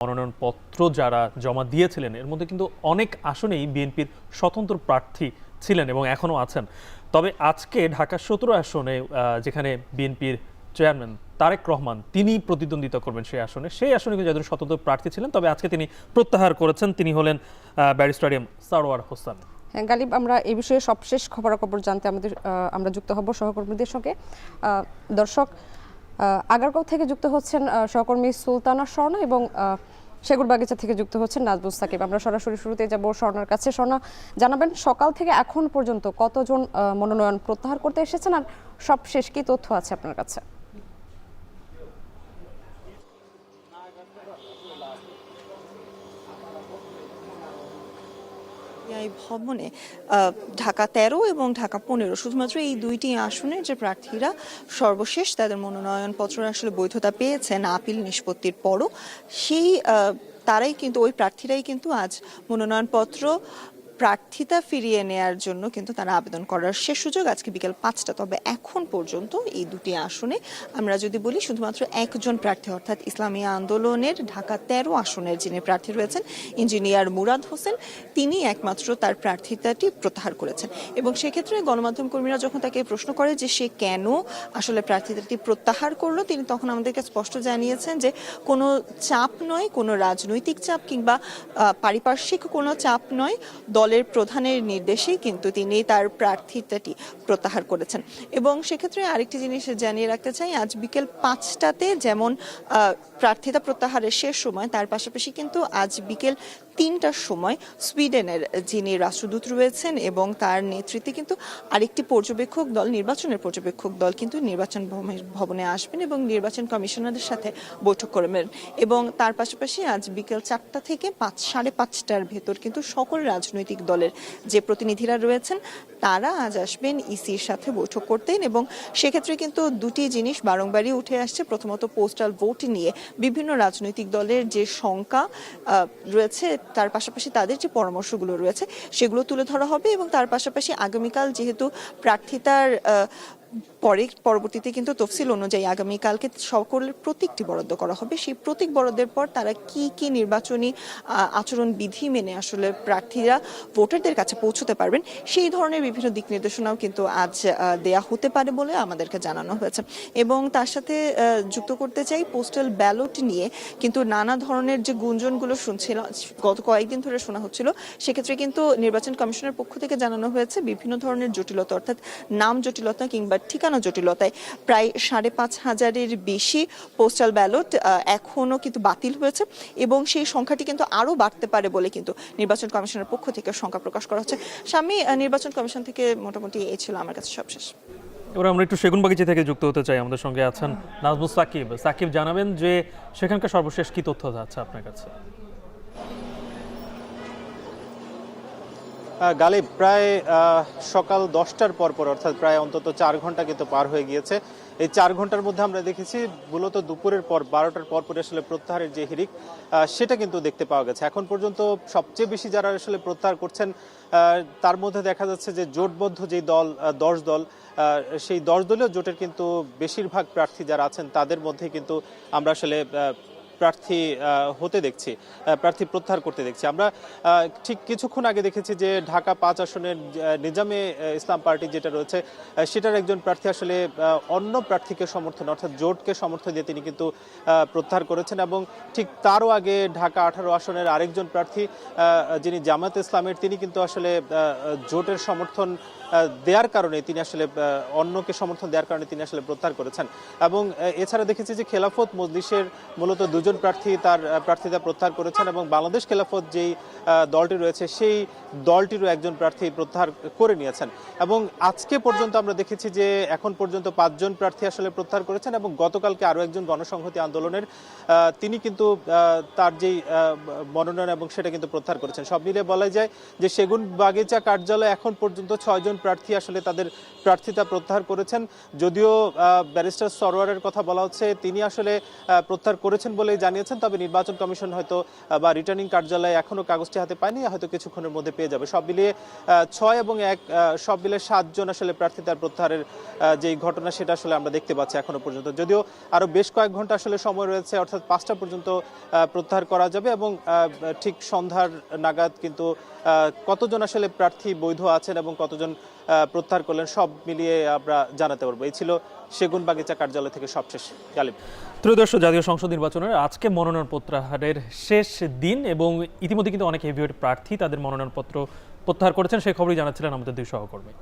মনোনয়নপত্র যারা জমা দিয়েছিলেন এর মধ্যে কিন্তু অনেক আসনেই বিএনপির স্বতন্ত্র প্রার্থী ছিলেন এবং এখনও আছেন। তবে আজকে ঢাকা 17 আসনে যেখানে বিএনপির চেয়ারম্যান তারেক রহমান তিনি প্রতিদ্বন্দ্বিতা করবেন সেই আসনে কিন্তু যাদের স্বতন্ত্র প্রার্থী ছিলেন, তবে আজকে তিনি প্রত্যাহার করেছেন। তিনি হলেন ব্যারিস্টার এম সারোয়ার হোসেন। হ্যাঁ গালিব, আমরা এই বিষয়ে সবশেষ খবরাখবর জানতে আমরা যুক্ত হব সহকর্মীদের সঙ্গে। দর্শক, আগারগাঁও থেকে যুক্ত হচ্ছেন সহকর্মী সুলতানা স্বর্ণা এবং সেগুনবাগিচা থেকে যুক্ত হচ্ছেন নাজবুল সাকিব। আমরা সরাসরি শুরুতে যাব স্বর্ণার কাছে। স্বর্ণা, জানাবেন সকাল থেকে এখন পর্যন্ত কতজন মনোনয়ন প্রত্যাহার করতে এসেছেন আর সবশেষ কি তথ্য আছে আপনার কাছে? ভবনে ঢাকা 13 এবং ঢাকা 15 শুধুমাত্র এই দুইটি আসনের যে প্রার্থীরা সর্বশেষ তাদের মনোনয়নপত্র আসলে বৈধতা পেয়েছেন আপিল নিষ্পত্তির পরও, সেই তারাই কিন্তু ওই প্রার্থীরাই কিন্তু আজ মনোনয়নপত্র প্রার্থিতা ফিরিয়ে নেয়ার জন্য কিন্তু তারা আবেদন করার শেষ সুযোগ আজকে বিকেল 5টা। তবে এখন পর্যন্ত এই দুটি আসনে আমরা যদি বলি শুধুমাত্র একজন প্রার্থী অর্থাৎ ইসলামী আন্দোলনের ঢাকা 13 আসনের যিনি প্রার্থী রয়েছেন ইঞ্জিনিয়ার মুরাদ হোসেন, তিনি একমাত্র তার প্রার্থিতাটি প্রত্যাহার করেছেন। এবং সেক্ষেত্রে গণমাধ্যম কর্মীরা যখন তাকে প্রশ্ন করে যে সে কেন আসলে প্রার্থিতাটি প্রত্যাহার করলো, তিনি তখন আমাদেরকে স্পষ্ট জানিয়েছেন যে কোনো চাপ নয়, কোনো রাজনৈতিক চাপ কিংবা পারিপার্শ্বিক কোনো চাপ নয়, দলের প্রধানের নির্দেশেই কিন্তু তিনি তার প্রার্থিতাটি প্রত্যাহার করেছেন। এবং সেক্ষেত্রে আরেকটি জিনিস জানিয়ে রাখতে চাই, আজ বিকেল 5টাতে যেমন প্রার্থিতা প্রত্যাহারের শেষ সময়, তার পাশাপাশি কিন্তু আজ বিকেল 3টার সময় সুইডেনের যিনি রাষ্ট্রদূত রয়েছেন এবং তার নেতৃত্বে কিন্তু আরেকটি পর্যবেক্ষক দল, নির্বাচনের পর্যবেক্ষক দল কিন্তু নির্বাচন ভবনে আসবেন এবং নির্বাচন কমিশনারের সাথে বৈঠক করবেন। এবং তার পাশাপাশি আজ বিকেল 4টা থেকে 5-5:30টার ভেতর কিন্তু সকল রাজনৈতিক দলের যে প্রতিনিধিরা রয়েছেন তারা আজ আসবেন ইসির সাথে বৈঠক করতেন। এবং সেক্ষেত্রে কিন্তু দুটি জিনিস বারংবারই উঠে আসছে। প্রথমত পোস্টাল ভোট নিয়ে বিভিন্ন রাজনৈতিক দলের যে শঙ্কা রয়েছে, তার পাশাপাশি তাদের যে পরামর্শগুলো রয়েছে সেগুলো তুলে ধরা হবে। এবং তার পাশাপাশি আগামীকাল যেহেতু প্রার্থিতার পরবর্তীতে কিন্তু তফসিল অনুযায়ী আগামীকালকে সকলের প্রতীকটি বরাদ্দ করা হবে, সেই প্রতীক বরাদ্দের পর তারা কি কি নির্বাচনী আচরণ বিধি মেনে আসলে প্রার্থীরা ভোটারদের কাছে পৌঁছতে পারবেন সেই ধরনের বিভিন্ন দিক নির্দেশনাও কিন্তু আজ দেয়া হতে পারে বলে আমাদেরকে জানানো হয়েছে। এবং তার সাথে যুক্ত করতে চাই, পোস্টাল ব্যালট নিয়ে কিন্তু নানা ধরনের যে গুঞ্জনগুলো শুনছিল গত কয়েকদিন ধরে শোনা হচ্ছিল, সেক্ষেত্রে কিন্তু নির্বাচন কমিশনের পক্ষ থেকে জানানো হয়েছে বিভিন্ন ধরনের জটিলতা অর্থাৎ নাম জটিলতা কিংবা ঠিকানা জটিলতায় প্রায় 5,500-এর বেশি পোস্টাল ব্যালট এখনো কিন্তু বাতিল হয়েছে এবং সেই সংখ্যাটি কিন্তু আরো বাড়তে পারে বলে কিন্তু নির্বাচন কমিশনের পক্ষ থেকে সংখ্যা প্রকাশ করা হচ্ছে। স্বামী, নির্বাচন কমিশন থেকে মোটামুটি এই ছিল আমার কাছে সবশেষ। এবার আমরা একটু সেগুনবাগিচা থেকে যুক্ত হতে চাই। আমাদের সঙ্গে আছেন নাজবুল সাকিব। সাকিব, জানাবেন যে সেখানকার সর্বশেষ কি তথ্য আছে আপনার কাছে? গালিব, প্রায় সকাল 10টার পর অর্থাৎ প্রায় অন্তত 4 ঘন্টা কিন্তু পার হয়ে গিয়েছে। এই 4 ঘন্টার মধ্যে আমরা দেখেছি মূলত দুপুরের পর 12টার পর আসলে প্রত্যাহারের যে হিড়িক সেটা কিন্তু দেখতে পাওয়া গেছে। এখন পর্যন্ত সবচেয়ে বেশি যারা আসলে প্রত্যাহার করছেন তার মধ্যে দেখা যাচ্ছে যে জোটবদ্ধ যে দল 10 দল, সেই 10 দলীয় জোটের কিন্তু বেশিরভাগ প্রার্থী যারা আছেন তাদের মধ্যে কিন্তু আমরা আসলে প্রার্থী হতে দেখছি, প্রার্থী প্রত্যাহার করতে দেখছি। আমরা ঠিক কিছুক্ষণ আগে দেখেছি যে ঢাকা 5 আসনের নিজামে ইসলাম পার্টি যেটা রয়েছে সেটার একজন প্রার্থী আসলে অন্য প্রার্থীকে সমর্থন অর্থাৎ জোটকে সমর্থন দিয়ে তিনি কিন্তু প্রত্যাহার করেছেন। এবং ঠিক তারও আগে ঢাকা 18 আসনের আরেকজন প্রার্থী যিনি জামায়াত ইসলামের, তিনি কিন্তু আসলে জোটের সমর্থন দেওয়ার কারণে তিনি আসলে অন্যকে সমর্থন দেওয়ার কারণে তিনি আসলে প্রত্যাহার করেছেন। এবং এছাড়া দেখেছি যে খেলাফত মজলিসের মূলত 2 জন প্রার্থী তার প্রার্থিতা প্রত্যাহার করেছেন এবং বাংলাদেশ খেলাফত যেই দলটি রয়েছে সেই দলটিরও একজন প্রার্থী প্রত্যাহার করে নিয়েছেন। এবং আজকে পর্যন্ত আমরা দেখেছি যে এখন পর্যন্ত 5 জন প্রার্থী আসলে প্রত্যাহার করেছেন এবং গতকালকে আরও একজন গণসংহতি আন্দোলনের তিনি কিন্তু তার যেই মনোনয়ন এবং সেটা কিন্তু প্রত্যাহার করেছেন। সব মিলিয়ে বলা যায় যে সেগুনবাগিচা কার্যালয়ে এখন পর্যন্ত 6 জন প্রার্থী আসলে তাদের প্রার্থিতা প্রত্যাহার করেছেন। যদিও ব্যারিস্টার সরওয়ারের কথা বলা হচ্ছে তিনি আসলে প্রত্যাহার করেছেন বলেই জানিয়েছেন, তবে নির্বাচন কমিশন হয়তো বা রিটার্নিং কার্যালয় এখনো কাগজটি হাতে পায়নি, হয়তো কিছুক্ষণের মধ্যে পেয়ে যাবে। সব মিলিয়ে 6 এবং 1 সব মিলে 7 জন আসলে প্রার্থিতার প্রত্যাহারের যে ঘটনা সেটা আসলে আমরা দেখতে পাচ্ছি এখনো পর্যন্ত। যদিও আরো বেশ কয়েক ঘন্টা আসলে সময় রয়েছে, অর্থাৎ 5টা পর্যন্ত প্রত্যাহার করা যাবে এবং ঠিক সন্ধ্যার নাগাদ কিন্তু কতজন আসলে প্রার্থী বৈধ আছেন এবং কতজন প্রত্যাহার করলেন সব মিলিয়ে আমরা জানাতে পারবো। এই ছিল সেগুনবাগিচা কার্যালয় থেকে সবশেষ। গালিব। ত্রয়োদশ জাতীয় সংসদ নির্বাচনের আজকে মনোনয়ন প্রত্যাহারের শেষ দিন এবং ইতিমধ্যে কিন্তু অনেক হেভিওয়েট প্রার্থী তাদের মনোনয়নপত্র প্রত্যাহার করেছেন, সেই খবরই জানাচ্ছিলেন আমাদের দুই সহকর্মী।